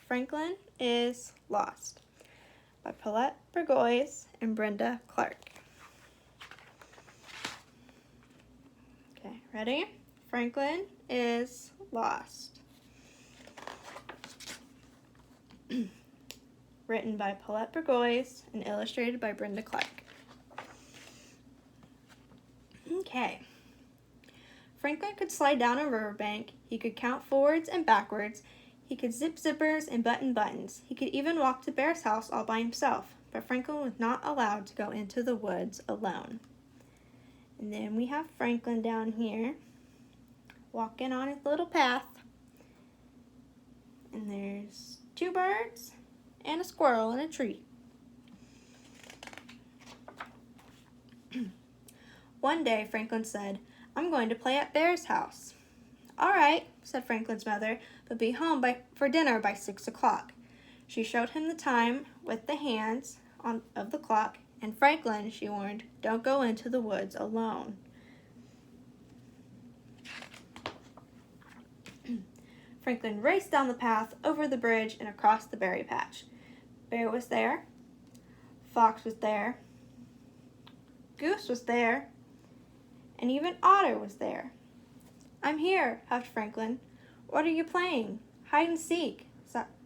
Franklin is Lost by Paulette, Bourgeois, and Brenda Clark. Okay, ready? Franklin is lost. Written by Paulette Bourgeois and illustrated by Brenda Clark. Okay. Franklin could slide down a riverbank. He could count forwards and backwards. He could zip zippers and button buttons. He could even walk to Bear's house all by himself. But Franklin was not allowed to go into the woods alone. And then we have Franklin down here, walking on his little path. And there's 2 birds and a squirrel in a tree. One day, Franklin said, "I'm going to play at Bear's house." "All right," said Franklin's mother, "but be home for dinner by 6 o'clock. She showed him the time with the hands of the clock, and Franklin, she warned, don't go into the woods alone. Franklin raced down the path, over the bridge, and across the berry patch. Bear was there. Fox was there. Goose was there. And even Otter was there. "I'm here," huffed Franklin. "What are you playing?" "Hide and seek,"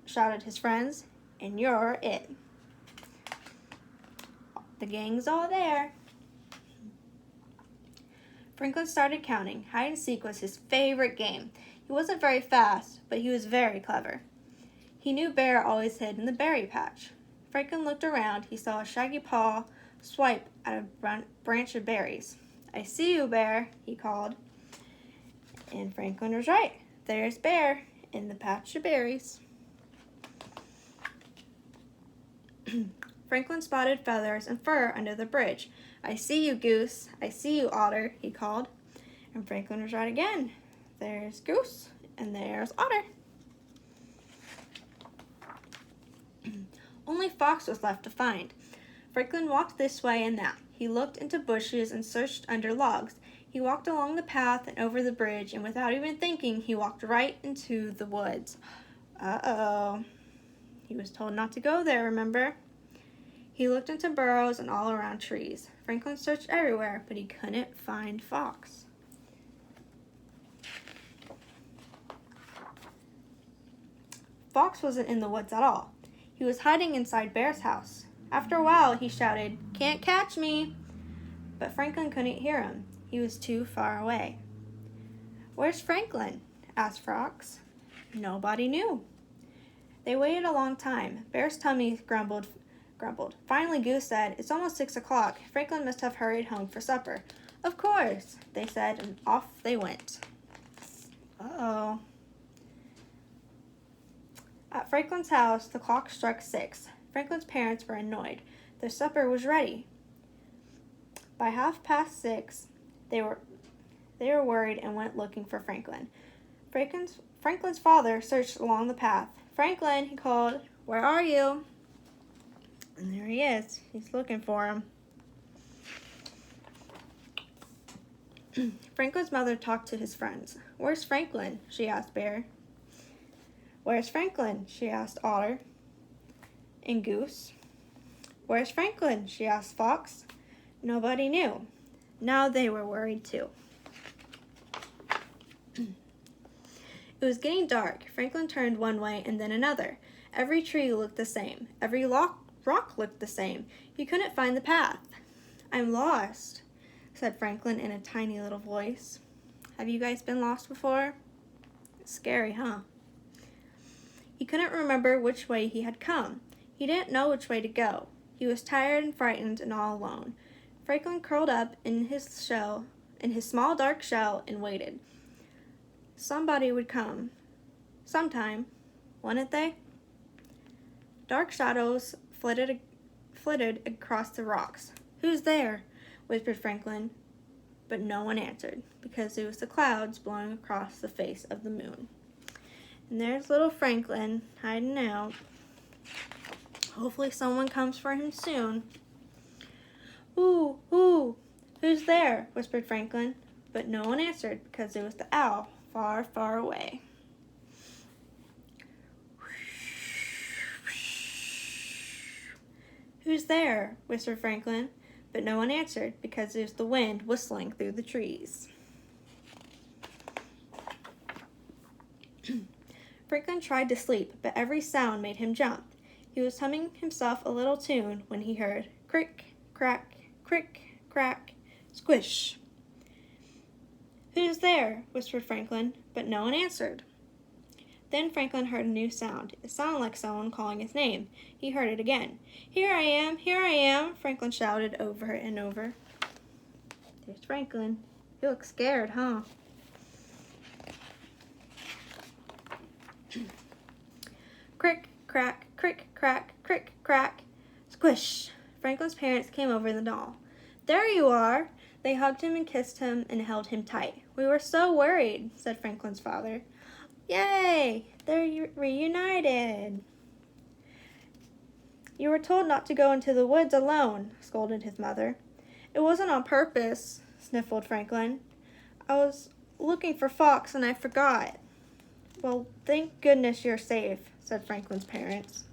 shouted his friends. "And you're it." The gang's all there. Franklin started counting. Hide and seek was his favorite game. He wasn't very fast, but he was very clever. He knew Bear always hid in the berry patch. Franklin looked around. He saw a shaggy paw swipe at a branch of berries. "I see you, Bear," he called. And Franklin was right. There's Bear in the patch of berries. Franklin spotted feathers and fur under the bridge. "I see you, Goose. I see you, Otter," he called. And Franklin was right again. There's Goose and there's Otter. Only Fox was left to find. Franklin walked this way and that. He looked into bushes and searched under logs. He walked along the path and over the bridge, and without even thinking, he walked right into the woods. Uh-oh. He was told not to go there, remember? He looked into burrows and all around trees. Franklin searched everywhere, but he couldn't find Fox. Fox wasn't in the woods at all. He was hiding inside Bear's house. After a while, he shouted, "Can't catch me!" But Franklin couldn't hear him. He was too far away. "Where's Franklin?" asked Fox. Nobody knew. They waited a long time. Bear's tummy grumbled. Finally, Goose said, "It's almost 6 o'clock. Franklin must have hurried home for supper." "Of course," they said, and off they went. Uh-oh. At Franklin's house, the clock struck 6. Franklin's parents were annoyed. Their supper was ready. By 6:30, they were worried and went looking for Franklin. Franklin's father searched along the path. "Franklin," he called, "where are you?" And there he is. He's looking for him. Franklin's mother talked to his friends. "Where's Franklin?" she asked Bear. "Where's Franklin?" she asked Otter and Goose. "Where's Franklin?" she asked Fox. Nobody knew. Now they were worried too. It was getting dark. Franklin turned one way and then another. Every tree looked the same. Every rock looked the same. He couldn't find the path. "I'm lost," said Franklin in a tiny little voice. Have you guys been lost before? It's scary, huh? He couldn't remember which way he had come. He didn't know which way to go. He was tired and frightened and all alone. Franklin curled up in his small dark shell, and waited. Somebody would come. Sometime, wouldn't they? Dark shadows flitted across the rocks. "Who's there?" whispered Franklin. But no one answered, because it was the clouds blowing across the face of the moon. And there's little Franklin hiding out. Hopefully someone comes for him soon. "Ooh, ooh, who's there?" whispered Franklin. But no one answered, because it was the owl far, far away. "Who's there?" whispered Franklin, but no one answered because it was the wind whistling through the trees. Franklin tried to sleep, but every sound made him jump. He was humming himself a little tune when he heard crick, crack, squish. "Who's there?" whispered Franklin, but no one answered. Then Franklin heard a new sound. It sounded like someone calling his name. He heard it again. Here I am, Franklin shouted over and over. There's Franklin. He looks scared, huh? Crick, crack, squish. Franklin's parents came over in the doll. "There you are!" They hugged him and kissed him and held him tight. "We were so worried," said Franklin's father. "Yay! They're reunited." "You were told not to go into the woods alone," scolded his mother. "It wasn't on purpose," sniffled Franklin. "I was looking for Fox and I forgot." "Well, thank goodness you're safe," said Franklin's parents.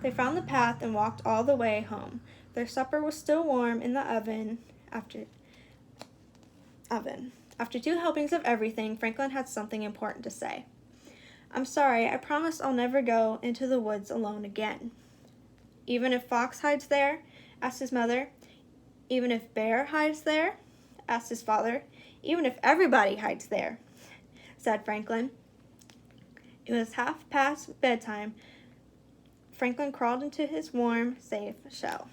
They found the path and walked all the way home. Their supper was still warm in the oven. After 2 helpings of everything, Franklin had something important to say. "I'm sorry, I promise I'll never go into the woods alone again." "Even if Fox hides there?" asked his mother. "Even if Bear hides there?" asked his father. "Even if everybody hides there," said Franklin. It was past bedtime. Franklin crawled into his warm, safe shell.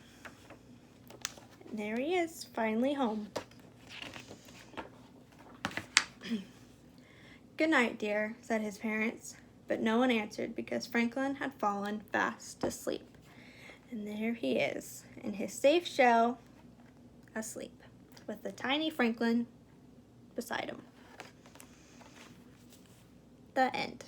And there he is, finally home. "Good night, dear," said his parents, but no one answered because Franklin had fallen fast asleep. And there he is, in his safe shell, asleep, with the tiny Franklin beside him. The end.